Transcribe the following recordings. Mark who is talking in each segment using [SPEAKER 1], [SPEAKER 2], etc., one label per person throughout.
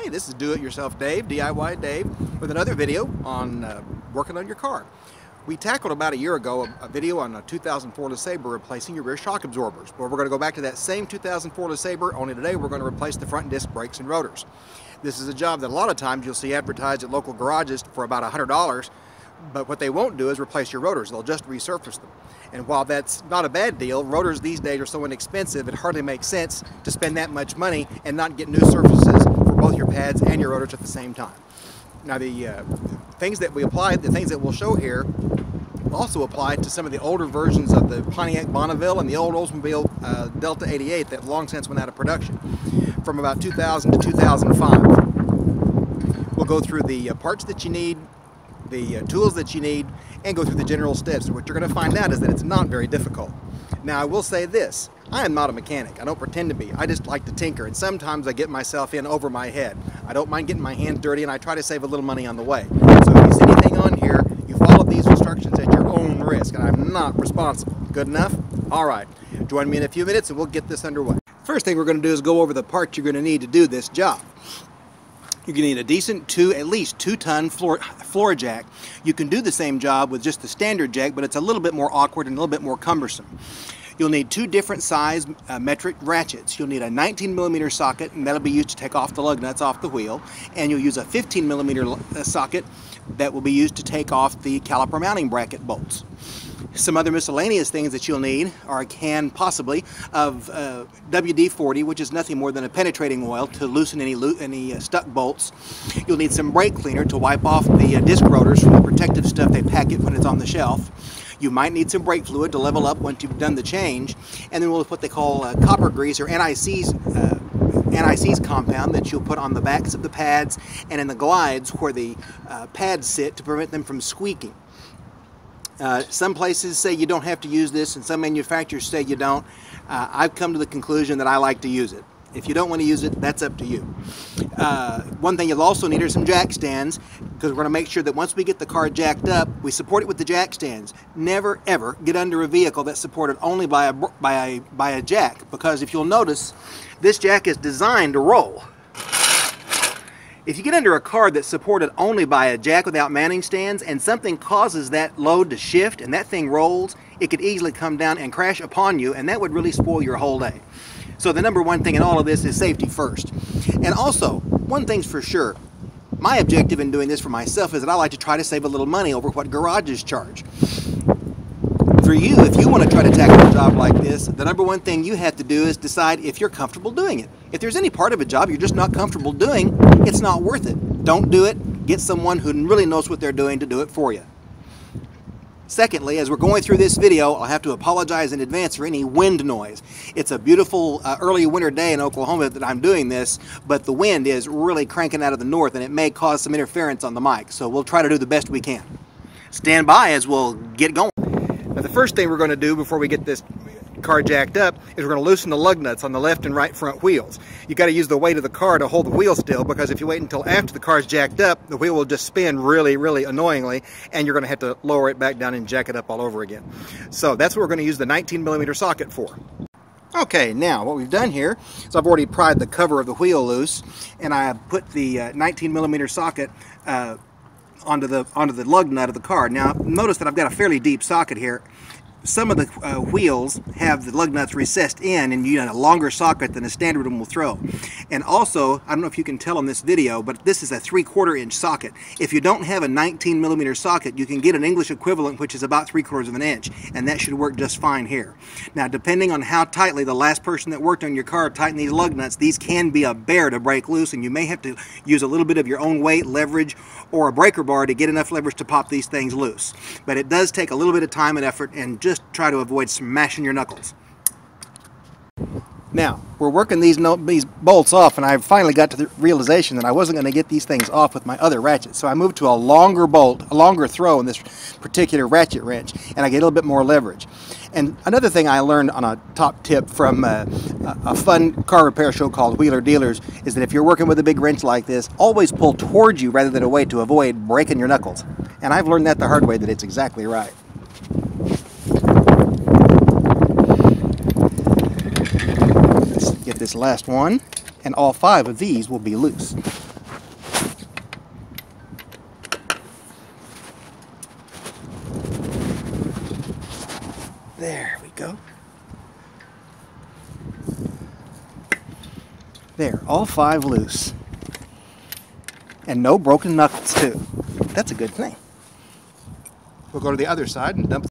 [SPEAKER 1] This is Do-It-Yourself Dave, DIY Dave, with another video on working on your car. We tackled about a year ago a video on a 2004 Lesabre replacing your rear shock absorbers. Well, we're going to go back to that same 2004 Lesabre, only today we're going to replace the front disc brakes and rotors. This is a job that a lot of times you'll see advertised at local garages for about $100, but what they won't do is replace your rotors. They'll just resurface them. And while that's not a bad deal, rotors these days are so inexpensive it hardly makes sense to spend that much money and not get new surfaces for both your pads and your rotors at the same time. Now the things that we apply, the things that we'll show here, also apply to some of the older versions of the Pontiac Bonnevilles and the old Oldsmobile Delta 88 that long since went out of production from about 2000 to 2005. We'll go through the parts that you need, the tools that you need, and go through the general steps. And what you're going to find out is that it's not very difficult. Now I will say this, I am not a mechanic. I don't pretend to be. I just like to tinker, and sometimes I get myself in over my head. I don't mind getting my hands dirty, and I try to save a little money on the way. So if you see anything on here, you follow these instructions at your own risk, and I'm not responsible. Good enough? All right. Join me in a few minutes and we'll get this underway. First thing we're going to do is go over the parts you're going to need to do this job. You're going to need a decent at least 2-ton floor jack. You can do the same job with just the standard jack, but it's a little bit more awkward and a little bit more cumbersome. You'll need 2 different size metric ratchets. You'll need a 19mm socket, and that'll be used to take off the lug nuts off the wheel. And you'll use a 15mm socket that will be used to take off the caliper mounting bracket bolts. Some other miscellaneous things that you'll need are a can, possibly, of WD-40, which is nothing more than a penetrating oil to loosen any stuck bolts. You'll need some brake cleaner to wipe off the disc rotors from the protective stuff they pack it when it's on the shelf. You might need some brake fluid to level up once you've done the change. And then we'll have what they call copper grease, or NIC's compound that you'll put on the backs of the pads and in the glides where the pads sit to prevent them from squeaking. Some places say you don't have to use this, and some manufacturers say you don't. I've come to the conclusion that I like to use it. If you don't want to use it, that's up to you. One thing you'll also need are some jack stands, because we're going to make sure that once we get the car jacked up, we support it with the jack stands. Never ever get under a vehicle that's supported only by a jack, because if you'll notice, this jack is designed to roll. If you get under a car that's supported only by a jack without mounting stands and something causes that load to shift and that thing rolls, it could easily come down and crash upon you, and that would really spoil your whole day. So the number one thing in all of this is safety first. And also, one thing's for sure, my objective in doing this for myself is that I like to try to save a little money over what garages charge. For you, if you want to try to tackle a job like this, the number one thing you have to do is decide if you're comfortable doing it. If there's any part of a job you're just not comfortable doing, it's not worth it. Don't do it. Get someone who really knows what they're doing to do it for you. Secondly, as we're going through this video, I'll have to apologize in advance for any wind noise. It's a beautiful early winter day in Oklahoma that I'm doing this, but the wind is really cranking out of the north, and it may cause some interference on the mic, so we'll try to do the best we can. Stand by as we'll get going. Now, the first thing we're going to do before we get this car jacked up is we're going to loosen the lug nuts on the left and right front wheels. You got to use the weight of the car to hold the wheel still, because if you wait until after the car's jacked up, the wheel will just spin really, really annoyingly, and you're going to have to lower it back down and jack it up all over again. So that's what we're going to use the 19mm socket for. Okay, now what we've done here is I've already pried the cover of the wheel loose, and I have put the 19mm socket onto the lug nut of the car. Now notice that I've got a fairly deep socket here. Some of the wheels have the lug nuts recessed in, and you need a longer socket than a standard one will throw. And also, I don't know if you can tell in this video, but this is a 3/4 inch socket. If you don't have a 19mm socket, you can get an English equivalent, which is about 3/4 of an inch, and that should work just fine here. Now, depending on how tightly the last person that worked on your car tightened these lug nuts, these can be a bear to break loose, and you may have to use a little bit of your own weight, leverage, or a breaker bar to get enough leverage to pop these things loose. But it does take a little bit of time and effort, and just try to avoid smashing your knuckles. Now, we're working these bolts off, and I finally got to the realization that I wasn't going to get these things off with my other ratchet. So I moved to a longer bolt, a longer throw in this particular ratchet wrench, and I get a little bit more leverage. And another thing I learned on a top tip from a fun car repair show called Wheeler Dealers is that if you're working with a big wrench like this, always pull towards you rather than away to avoid breaking your knuckles. And I've learned that the hard way, that it's exactly right. Get this last one, and all 5 of these will be loose. There we go. There, all 5 loose. And no broken knuckles too. That's a good thing. We'll go to the other side and dump.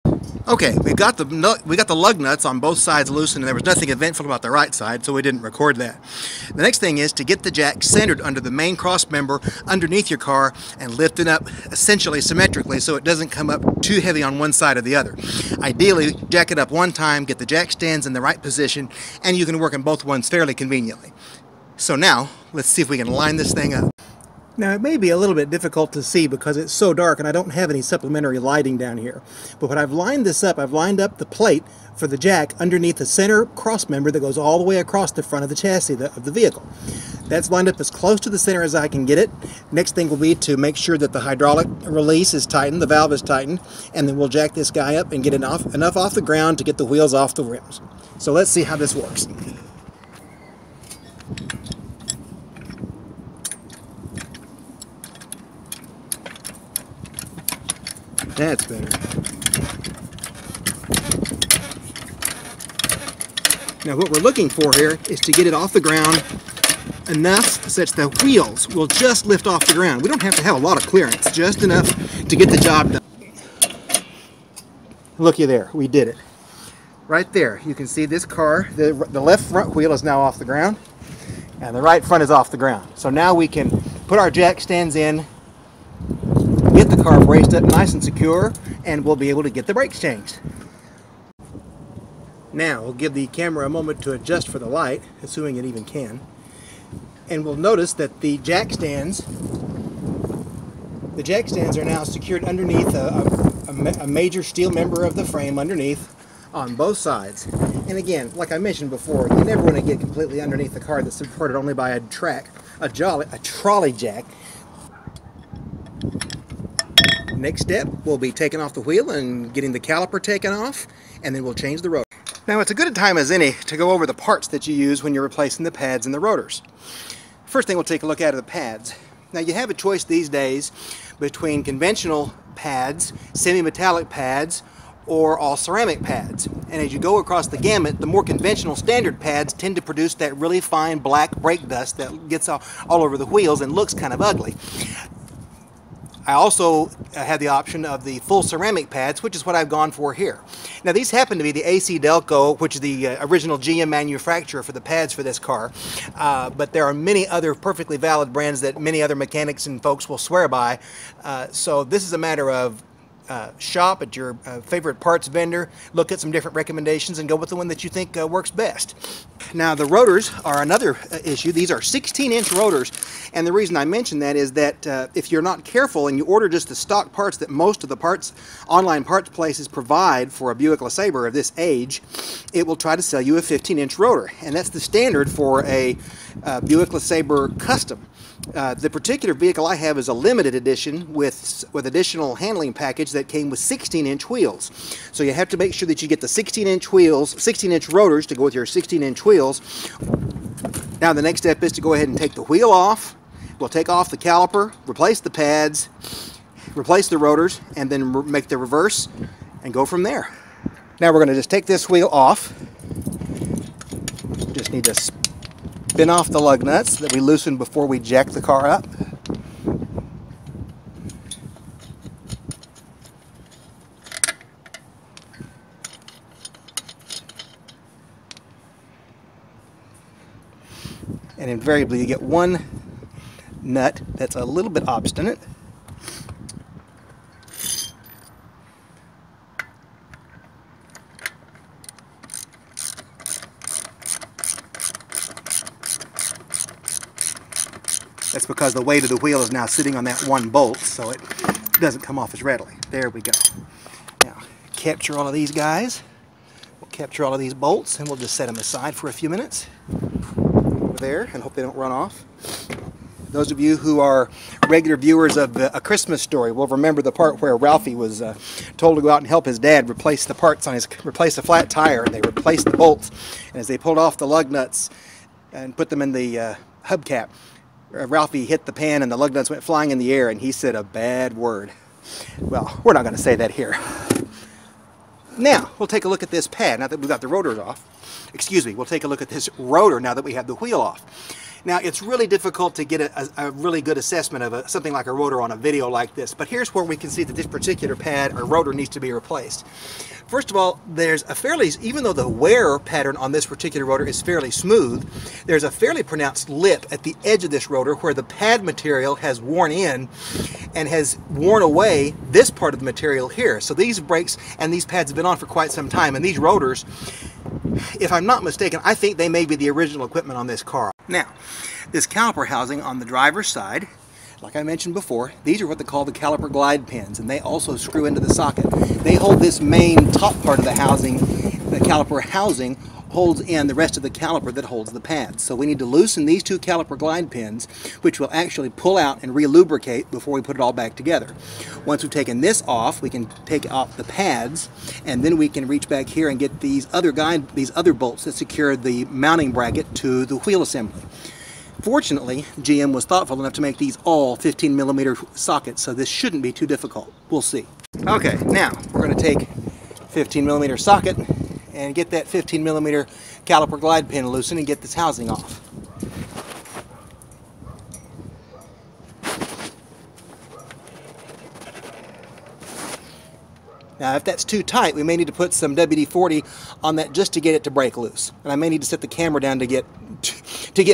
[SPEAKER 1] Okay, we got the lug nuts on both sides loosened, and there was nothing eventful about the right side, so we didn't record that. The next thing is to get the jack centered under the main cross member underneath your car and lift it up essentially symmetrically so it doesn't come up too heavy on one side or the other. Ideally, jack it up one time, get the jack stands in the right position, and you can work on both ones fairly conveniently. So now, let's see if we can line this thing up. Now, it may be a little bit difficult to see because it's so dark and I don't have any supplementary lighting down here. But when I've lined this up, I've lined up the plate for the jack underneath the center cross member that goes all the way across the front of the chassis of the vehicle. That's lined up as close to the center as I can get it. Next thing will be to make sure that the hydraulic release is tightened, the valve is tightened, and then we'll jack this guy up and get enough off the ground to get the wheels off the rims. So let's see how this works. That's better. Now what we're looking for here is to get it off the ground enough such the wheels will just lift off the ground. We don't have to have a lot of clearance, just enough to get the job done. Looky there, we did it. Right there, you can see this car, the left front wheel is now off the ground, and the right front is off the ground. So now we can put our jack stands in, get the car braced up nice and secure, and we'll be able to get the brakes changed. Now we'll give the camera a moment to adjust for the light, assuming it even can, and we'll notice that the jack stands are now secured underneath a major steel member of the frame underneath on both sides. And again, like I mentioned before, you never want to get completely underneath the car that's supported only by a trolley jack. Next step will be taking off the wheel and getting the caliper taken off, and then we'll change the rotor. Now it's a good time as any to go over the parts that you use when you're replacing the pads and the rotors. First thing we'll take a look at are the pads. Now you have a choice these days between conventional pads, semi-metallic pads, or all ceramic pads. And as you go across the gamut, the more conventional standard pads tend to produce that really fine black brake dust that gets all over the wheels and looks kind of ugly. I also have the option of the full ceramic pads, which is what I've gone for here. Now these happen to be the AC Delco, which is the original GM manufacturer for the pads for this car, but there are many other perfectly valid brands that many other mechanics and folks will swear by. So this is a matter of shop at your favorite parts vendor, look at some different recommendations, and go with the one that you think works best. Now the rotors are another issue. These are 16-inch rotors, and the reason I mention that is that if you're not careful and you order just the stock parts that most of the online parts places provide for a Buick Lesabre of this age, it will try to sell you a 15-inch rotor, and that's the standard for a Buick Lesabre Custom. The particular vehicle I have is a limited edition with additional handling package that came with 16-inch wheels. So you have to make sure that you get the 16-inch wheels, 16-inch rotors to go with your 16-inch wheels. Now the next step is to go ahead and take the wheel off. We'll take off the caliper, replace the pads, replace the rotors, and then make the reverse and go from there. Now we're going to just take this wheel off. Just need to spin off the lug nuts that we loosened before we jacked the car up. And invariably you get one nut that's a little bit obstinate. That's because the weight of the wheel is now sitting on that one bolt, so it doesn't come off as readily. There we go. Now, capture all of these guys. We'll capture all of these bolts, and we'll just set them aside for a few minutes over there and hope they don't run off. Those of you who are regular viewers of A Christmas Story will remember the part where Ralphie was told to go out and help his dad replace the parts on replace a flat tire, and they replaced the bolts. And as they pulled off the lug nuts and put them in the hubcap, Ralphie hit the pan and the lug nuts went flying in the air, and he said a bad word. Well, we're not going to say that here. Now, we'll take a look at this pad now that we've got the rotors off. Excuse me, we'll take a look at this rotor now that we have the wheel off. Now, it's really difficult to get a really good assessment of something like a rotor on a video like this, but here's where we can see that this particular pad or rotor needs to be replaced. First of all, there's a fairly, even though the wear pattern on this particular rotor is fairly smooth, there's a fairly pronounced lip at the edge of this rotor where the pad material has worn in and has worn away this part of the material here. So these brakes and these pads have been on for quite some time, and these rotors, if I'm not mistaken, I think they may be the original equipment on this car. Now, this caliper housing on the driver's side, like I mentioned before, these are what they call the caliper glide pins, and they also screw into the socket. They hold this main top part of the housing. The caliper housing holds in the rest of the caliper that holds the pads. So we need to loosen these two caliper glide pins, which will actually pull out and re-lubricate before we put it all back together. Once we've taken this off, we can take off the pads, and then we can reach back here and get these other bolts that secure the mounting bracket to the wheel assembly. Fortunately, GM was thoughtful enough to make these all 15mm sockets, so this shouldn't be too difficult. We'll see. Okay, now we're going to take 15mm socket and get that 15mm caliper glide pin loosened and get this housing off. Now, if that's too tight, we may need to put some WD-40 on that just to get it to break loose. And I may need to set the camera down to get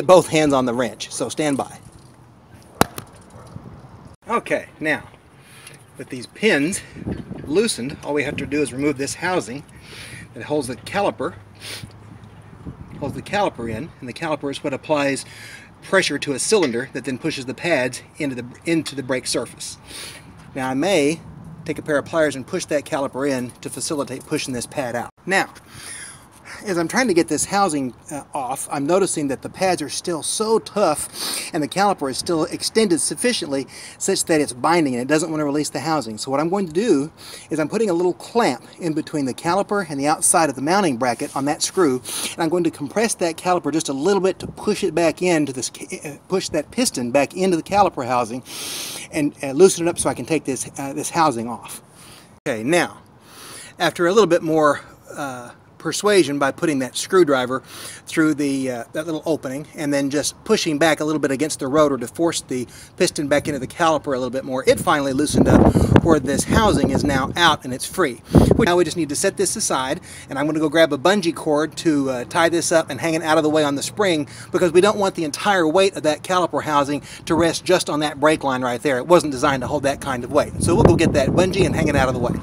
[SPEAKER 1] both hands on the wrench, so stand by. Okay, now, with these pins loosened, all we have to do is remove this housing that holds the caliper in, and the caliper is what applies pressure to a cylinder that then pushes the pads into the brake surface. Now, I may take a pair of pliers and push that caliper in to facilitate pushing this pad out. Now, as I'm trying to get this housing off, I'm noticing that the pads are still so tough and the caliper is still extended sufficiently such that it's binding and it doesn't want to release the housing. So what I'm going to do is I'm putting a little clamp in between the caliper and the outside of the mounting bracket on that screw, and I'm going to compress that caliper just a little bit to push it back into this, push that piston back into the caliper housing and loosen it up so I can take this housing off. Okay, now, after a little bit more persuasion by putting that screwdriver through that little opening and then just pushing back a little bit against the rotor to force the piston back into the caliper a little bit more, it finally loosened up where this housing is now out and it's free. Now we just need to set this aside, and I'm going to go grab a bungee cord to tie this up and hang it out of the way on the spring, because we don't want the entire weight of that caliper housing to rest just on that brake line right there. It wasn't designed to hold that kind of weight. So we'll go get that bungee and hang it out of the way.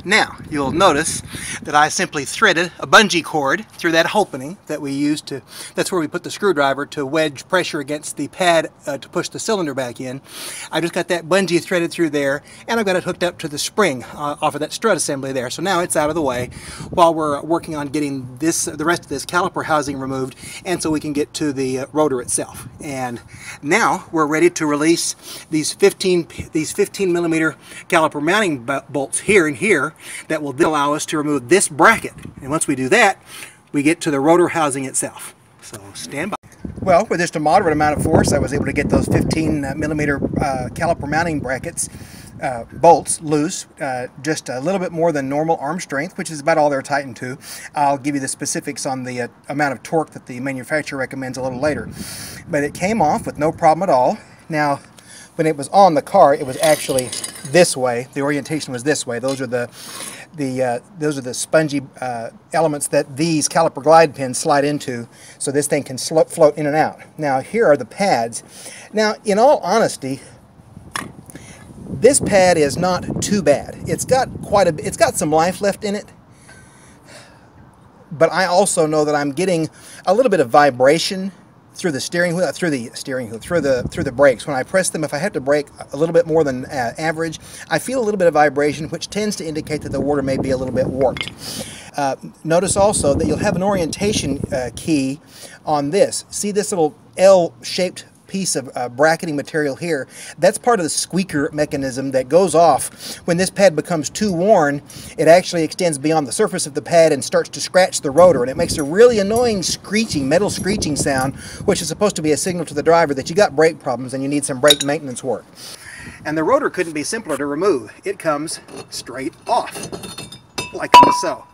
[SPEAKER 1] Now, you'll notice that I simply threaded a bungee cord through that opening that we used to, that's where we put the screwdriver to wedge pressure against the pad to push the cylinder back in. I just got that bungee threaded through there, and I've got it hooked up to the spring off of that strut assembly there. So now it's out of the way while we're working on getting the rest of this caliper housing removed, and so we can get to the rotor itself. And now we're ready to release these 15mm caliper mounting bolts here and here that will then allow us to remove this bracket. And once we do that, we get to the rotor housing itself. So stand by. Well, with just a moderate amount of force, I was able to get those 15mm caliper mounting brackets bolts loose, just a little bit more than normal arm strength, which is about all they're tightened to. I'll give you the specifics on the amount of torque that the manufacturer recommends a little later. But it came off with no problem at all. Now, when it was on the car, it was actually this way. The orientation was this way. Those are the spongy elements that these caliper glide pins slide into, so this thing can float in and out. Now, here are the pads. Now, in all honesty, this pad is not too bad. It's got some life left in it, but I also know that I'm getting a little bit of vibration through the steering wheel, through the brakes. When I press them, if I have to brake a little bit more than average, I feel a little bit of vibration, which tends to indicate that the rotor may be a little bit warped. Notice also that you'll have an orientation key on this. See this little L-shaped piece of bracketing material here? That's part of the squeaker mechanism that goes off when this pad becomes too worn. It actually extends beyond the surface of the pad and starts to scratch the rotor, and it makes a really annoying screeching, metal screeching sound, which is supposed to be a signal to the driver that you got brake problems and you need some brake maintenance work. And the rotor couldn't be simpler to remove. It comes straight off, like so.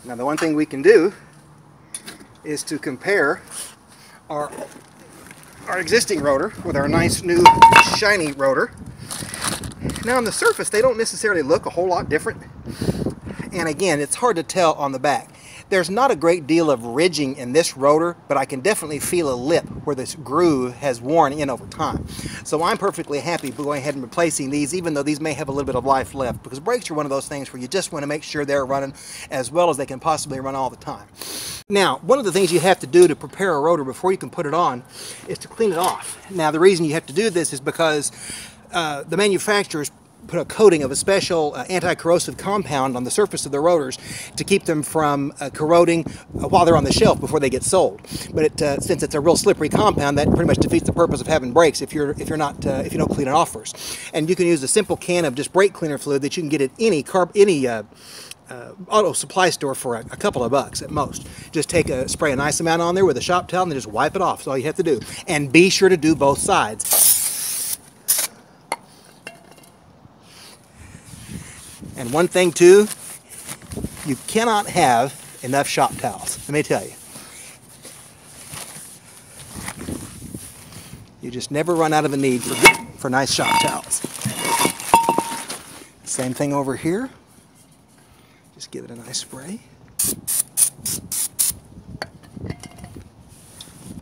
[SPEAKER 1] Now the one thing we can do is to compare our existing rotor with our nice new shiny rotor. Now on the surface they don't necessarily look a whole lot different, and again it's hard to tell on the back. There's not a great deal of ridging in this rotor, but I can definitely feel a lip where this groove has worn in over time. So I'm perfectly happy going ahead and replacing these, even though these may have a little bit of life left, because brakes are one of those things where you just want to make sure they're running as well as they can possibly run all the time. Now, one of the things you have to do to prepare a rotor before you can put it on is to clean it off. Now, the reason you have to do this is because the manufacturers put a coating of a special anti-corrosive compound on the surface of the rotors to keep them from corroding while they're on the shelf before they get sold. But since it's a real slippery compound, that pretty much defeats the purpose of having brakes if you don't clean it off first. And you can use a simple can of just brake cleaner fluid that you can get at any auto supply store for a couple of bucks at most. Just spray a nice amount on there with a shop towel and then just wipe it off. That's all you have to do. And be sure to do both sides. And one thing too, you cannot have enough shop towels, let me tell you. You just never run out of a need for nice shop towels. Same thing over here. Just give it a nice spray.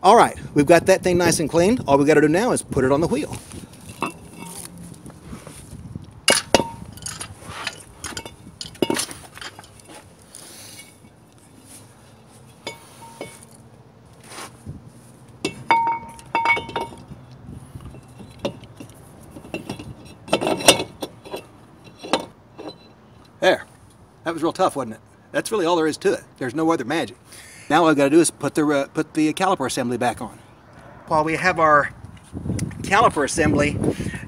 [SPEAKER 1] All right, we've got that thing nice and clean. All we've got to do now is put it on the wheel. There. That was real tough, wasn't it? That's really all there is to it. There's no other magic. Now all I've got to do is put the caliper assembly back on. While we have our caliper assembly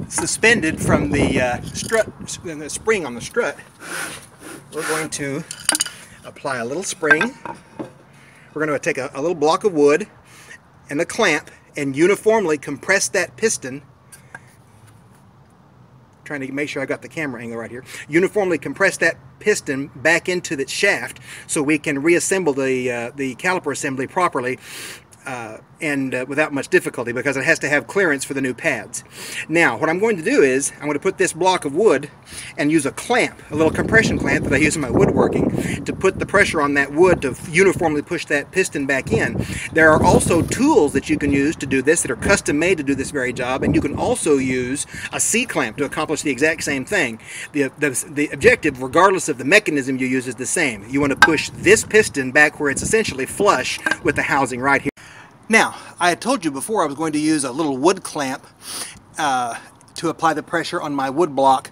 [SPEAKER 1] suspended from the the spring on the strut, we're going to apply a little spring. We're going to take a little block of wood and a clamp and uniformly compress that piston. Trying to make sure I got the camera angle right here. Uniformly compress that piston back into the shaft so we can reassemble the caliper assembly properly and without much difficulty, because it has to have clearance for the new pads. Now what I'm going to do is I'm going to put this block of wood and use a clamp, a little compression clamp that I use in my woodworking, to put the pressure on that wood to uniformly push that piston back in. There are also tools that you can use to do this that are custom made to do this very job, and you can also use a C-clamp to accomplish the exact same thing. The objective, regardless of the mechanism you use, is the same. You want to push this piston back where it's essentially flush with the housing right here. Now, I had told you before I was going to use a little wood clamp to apply the pressure on my wood block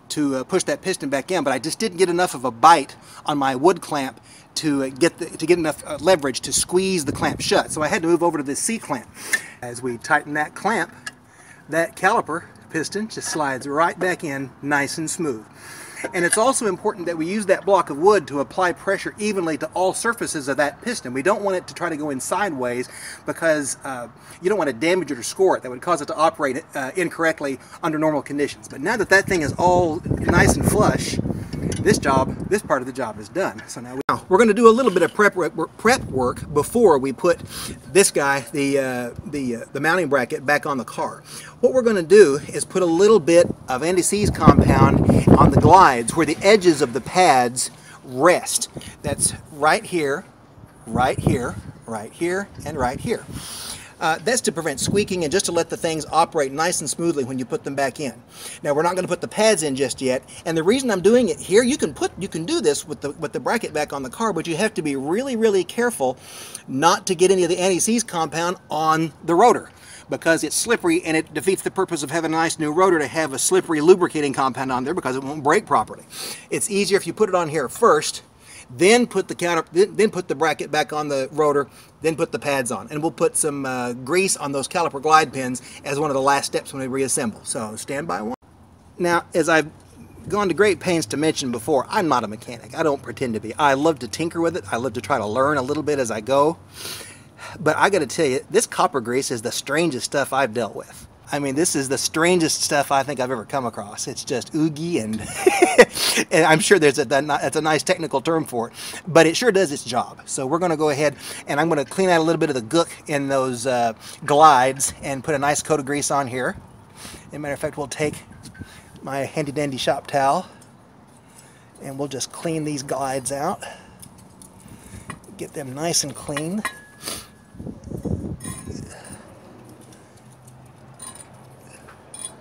[SPEAKER 1] to push that piston back in, but I just didn't get enough of a bite on my wood clamp to get enough leverage to squeeze the clamp shut. So I had to move over to this C-clamp. As we tighten that clamp, that caliper piston just slides right back in nice and smooth. And it's also important that we use that block of wood to apply pressure evenly to all surfaces of that piston. We don't want it to try to go in sideways, because you don't want to damage it or score it. That would cause it to operate incorrectly under normal conditions. But now that that thing is all nice and flush, this part of the job is done. So now we're going to do a little bit of prep work before we put this guy, the mounting bracket, back on the car. What we're going to do is put a little bit of anti-seize compound on the glides where the edges of the pads rest. That's right here, right here, right here, and right here. That's to prevent squeaking and just to let the things operate nice and smoothly when you put them back in. Now we're not going to put the pads in just yet, and the reason I'm doing it here, you can do this with the bracket back on the car, but you have to be really, really careful not to get any of the anti-seize compound on the rotor, because it's slippery and it defeats the purpose of having a nice new rotor to have a slippery lubricating compound on there because it won't brake properly. It's easier if you put it on here first, then put the bracket back on the rotor, then put the pads on. And we'll put some grease on those caliper glide pins as one of the last steps when we reassemble. So stand by one. Now, as I've gone to great pains to mention before, I'm not a mechanic. I don't pretend to be. I love to tinker with it. I love to try to learn a little bit as I go. But I got to tell you, this copper grease is the strangest stuff I've dealt with. I mean, this is the strangest stuff I think I've ever come across. It's just oogie, and, and I'm sure that's a nice technical term for it, but it sure does its job. So we're going to go ahead and I'm going to clean out a little bit of the gook in those glides and put a nice coat of grease on here. As a matter of fact, we'll take my handy dandy shop towel and we'll just clean these glides out, get them nice and clean.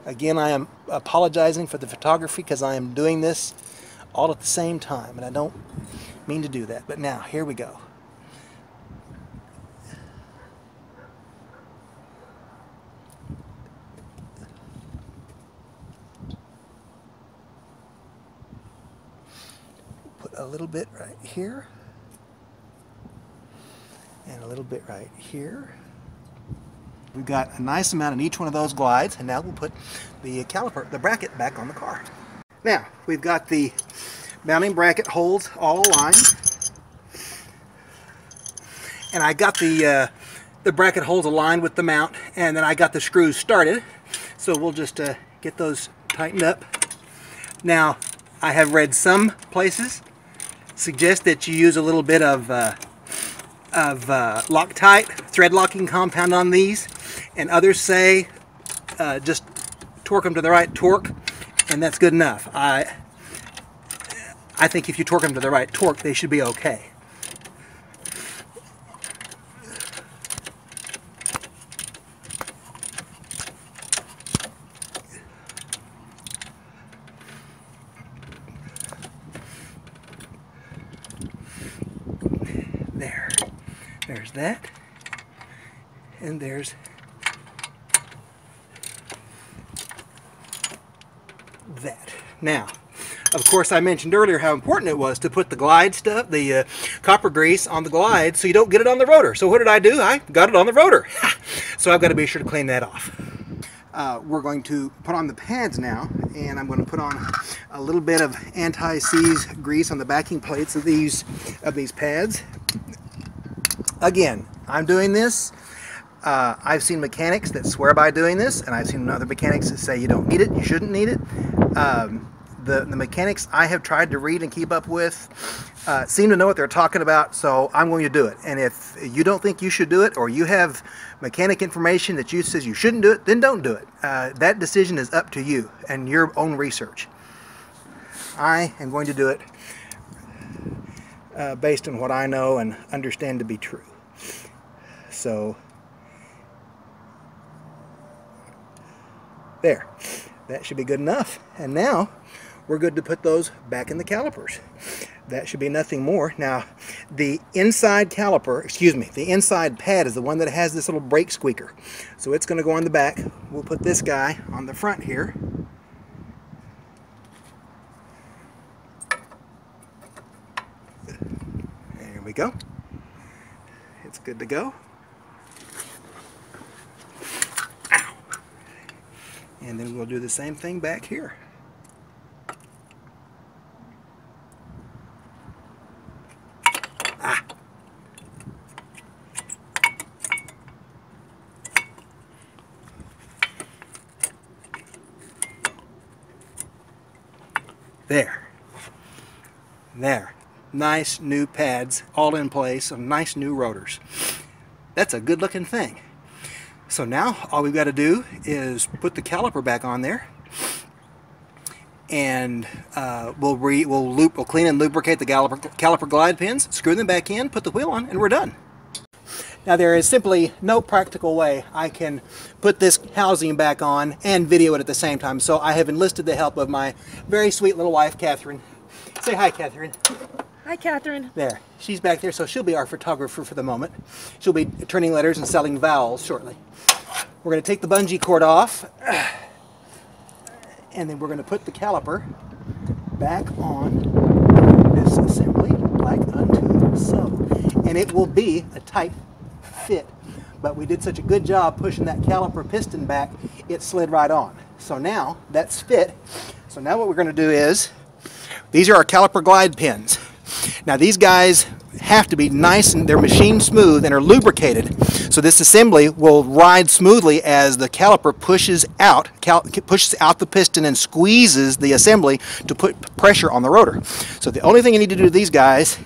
[SPEAKER 1] Again, I am apologizing for the photography because I am doing this all at the same time, and I don't mean to do that. But now, here we go. Put a little bit right here, and a little bit right here. We've got a nice amount in each one of those glides, and now we'll put the caliper, the bracket, back on the car. Now, we've got the mounting bracket holes all aligned, and I got the bracket holes aligned with the mount, and then I got the screws started, so we'll just get those tightened up. Now, I have read some places suggest that you use a little bit of Loctite, thread locking compound on these, and others say just torque them to the right torque, and that's good enough. I think if you torque them to the right torque, they should be okay. There's that, and there's that. Now, of course, I mentioned earlier how important it was to put the glide stuff, the copper grease on the glide so you don't get it on the rotor. So what did I do? I got it on the rotor. So I've got to be sure to clean that off. We're going to put on the pads now, and I'm going to put on a little bit of anti-seize grease on the backing plates of these pads. Again, I'm doing this. I've seen mechanics that swear by doing this, and I've seen other mechanics that say you don't need it, you shouldn't need it. The mechanics I have tried to read and keep up with seem to know what they're talking about, so I'm going to do it. And if you don't think you should do it, or you have mechanic information that says you shouldn't do it, then don't do it. That decision is up to you and your own research. I am going to do it based on what I know and understand to be true. So, there. That should be good enough. And now, we're good to put those back in the calipers. That should be nothing more. Now, the inside caliper, excuse me, the inside pad is the one that has this little brake squeaker. So it's going to go on the back. We'll put this guy on the front here. There we go. It's good to go. Ow. And then we'll do the same thing back here. Ah. There. There. Nice new pads all in place, some nice new rotors. That's a good looking thing. So now all we've got to do is put the caliper back on there, and we'll clean and lubricate the caliper glide pins, screw them back in, put the wheel on, and we're done. Now there is simply no practical way I can put this housing back on and video it at the same time, so I have enlisted the help of my very sweet little wife, Catherine. Say hi, Catherine.
[SPEAKER 2] Hi, Catherine.
[SPEAKER 1] There, she's back there, so she'll be our photographer for the moment. She'll be turning letters and selling vowels shortly. We're going to take the bungee cord off, and then we're going to put the caliper back on this assembly like unto so. And it will be a tight fit, but we did such a good job pushing that caliper piston back, it slid right on. So now that's fit. So now what we're going to do is, these are our caliper glide pins. Now these guys have to be nice and they're machine smooth and are lubricated, so this assembly will ride smoothly as the caliper pushes out the piston and squeezes the assembly to put pressure on the rotor. So the only thing you need to do to these guys,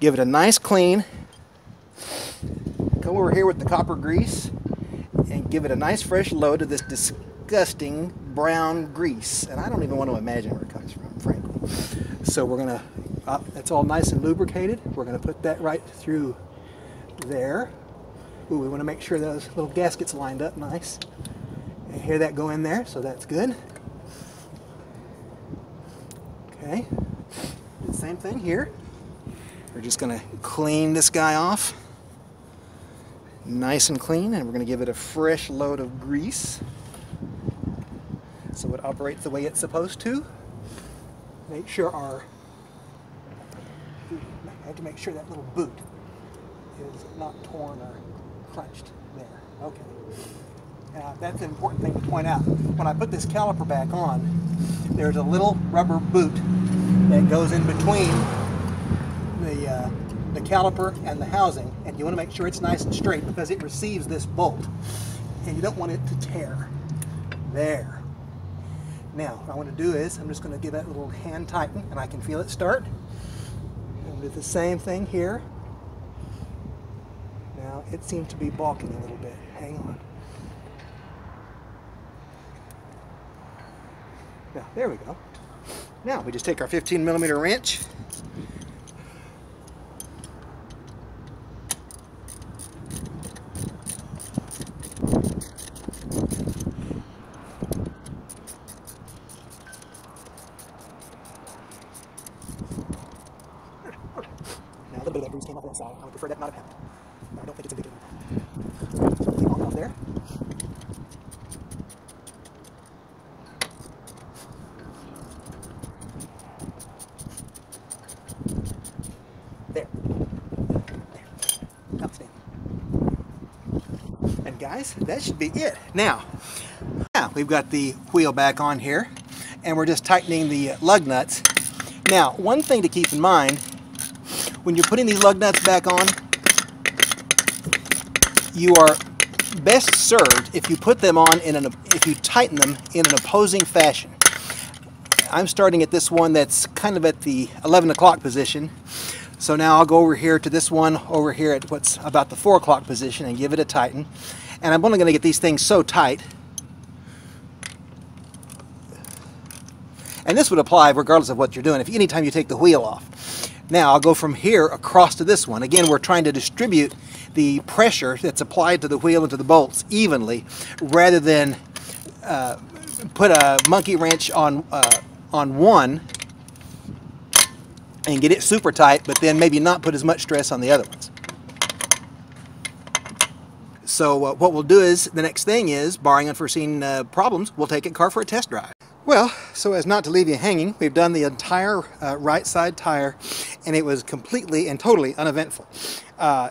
[SPEAKER 1] give it a nice clean, come over here with the copper grease and give it a nice fresh load of this disgusting brown grease, and I don't even want to imagine where it comes from, frankly. So we're gonna, that's all nice and lubricated. We're gonna put that right through there. Ooh, we want to make sure those little gaskets lined up nice. And hear that go in there, so that's good. Okay, the same thing here. We're just gonna clean this guy off nice and clean, and we're gonna give it a fresh load of grease so it operates the way it's supposed to. Make sure I have to make sure that little boot is not torn or crunched there. Okay. Now that's an important thing to point out. When I put this caliper back on, there's a little rubber boot that goes in between the caliper and the housing, and you want to make sure it's nice and straight because it receives this bolt, and you don't want it to tear. There. Now, what I want to do is, I'm just going to give that a little hand tighten, and I can feel it start. And do the same thing here. Now, it seems to be balking a little bit. Hang on. Now, there we go. Now, we just take our 15mm wrench. Now, a little bit of that grease came off that side. I would prefer that not have happened. I don't think it's a big deal. So, clean off there. There. Outstanding. And guys, that should be it. Now we've got the wheel back on here, and we're just tightening the lug nuts. Now, one thing to keep in mind, when you're putting these lug nuts back on, you are best served if you put them on if you tighten them in an opposing fashion. I'm starting at this one that's kind of at the 11 o'clock position. So now I'll go over here to this one over here at what's about the 4 o'clock position and give it a tighten. And I'm only going to get these things so tight. And this would apply regardless of what you're doing, anytime you take the wheel off. Now I'll go from here across to this one. Again, we're trying to distribute the pressure that's applied to the wheel and to the bolts evenly, rather than put a monkey wrench on one and get it super tight, but then maybe not put as much stress on the other ones. So what we'll do is, the next thing is, barring unforeseen problems, we'll take a car for a test drive. Well, so as not to leave you hanging, we've done the entire right side tire, and it was completely and totally uneventful.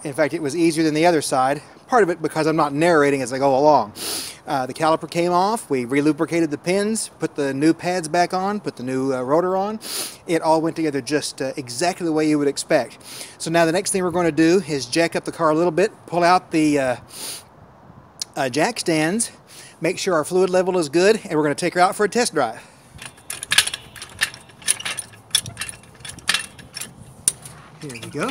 [SPEAKER 1] In fact, it was easier than the other side, part of it because I'm not narrating as I go along. The caliper came off, we relubricated the pins, put the new pads back on, put the new rotor on. It all went together just exactly the way you would expect. So now the next thing we're going to do is jack up the car a little bit, pull out the jack stands, make sure our fluid level is good, and we're going to take her out for a test drive. Here we go.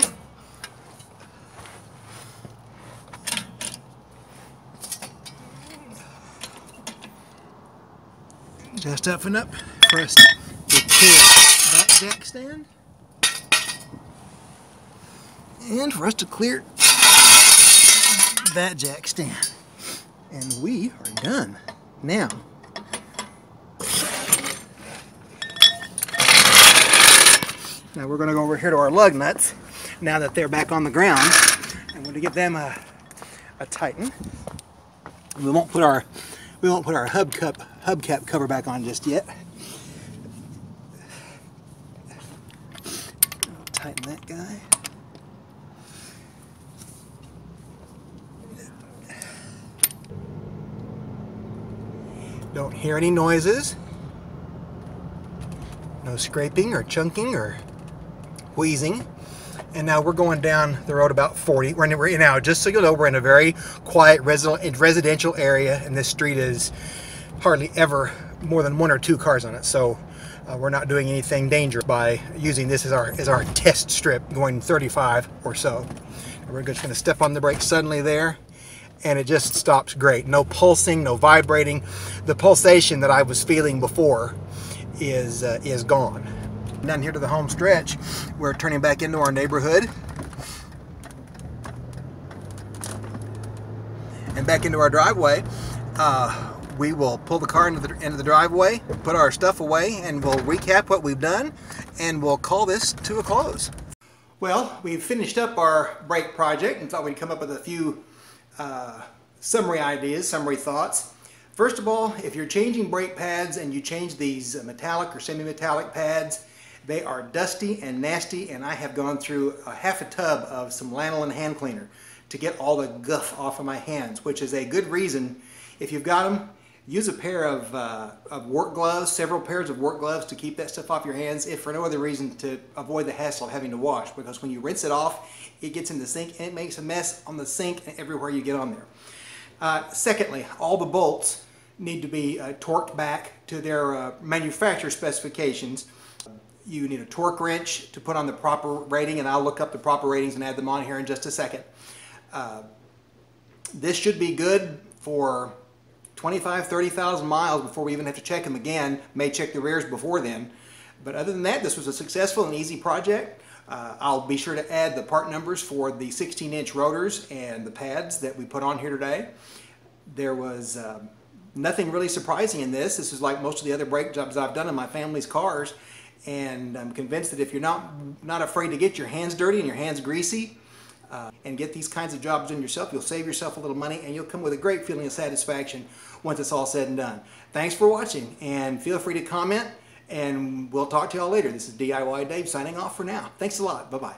[SPEAKER 1] Just up and up for us to clear that jack stand, and for us to clear that jack stand. And we are done. Now, we're going to go over here to our lug nuts now that they're back on the ground. I'm going to give them a tighten. We won't put our hubcap cover back on just yet. I'll tighten that guy. Don't hear any noises. No scraping or chunking or wheezing. And now we're going down the road about 40. We're now, just so you know, we're in a very quiet residential area, and this street is hardly ever more than 1 or 2 cars on it. So we're not doing anything dangerous by using this as our test strip, going 35 or so. And we're just going to step on the brake suddenly there, and it just stops great. No pulsing, no vibrating. The pulsation that I was feeling before is gone. Down here to the home stretch, we're turning back into our neighborhood and back into our driveway. We will pull the car into the driveway, put our stuff away, and we'll recap what we've done, and we'll call this to a close. Well, we've finished up our brake project and thought we'd come up with a few summary ideas, summary thoughts. First of all, if you're changing brake pads and you change these metallic or semi-metallic pads, they are dusty and nasty, and I have gone through half a tub of some lanolin hand cleaner to get all the guff off of my hands, which is a good reason. If you've got them, use a pair of work gloves, several pairs of work gloves to keep that stuff off your hands, if for no other reason to avoid the hassle of having to wash, because when you rinse it off, it gets in the sink and it makes a mess on the sink and everywhere you get on there. Secondly, all the bolts need to be torqued back to their manufacturer specifications. You need a torque wrench to put on the proper rating, and I'll look up the proper ratings and add them on here in just a second. This should be good for 30,000 miles before we even have to check them again. May check the rears before then. But other than that, this was a successful and easy project. I'll be sure to add the part numbers for the 16-inch rotors and the pads that we put on here today. There was nothing really surprising in this. This is like most of the other brake jobs I've done in my family's cars. And I'm convinced that if you're not afraid to get your hands dirty and your hands greasy and get these kinds of jobs done yourself, you'll save yourself a little money and you'll come with a great feeling of satisfaction once it's all said and done. Thanks for watching, and feel free to comment, and we'll talk to y'all later. This is DIY Dave signing off for now. Thanks a lot. Bye-bye.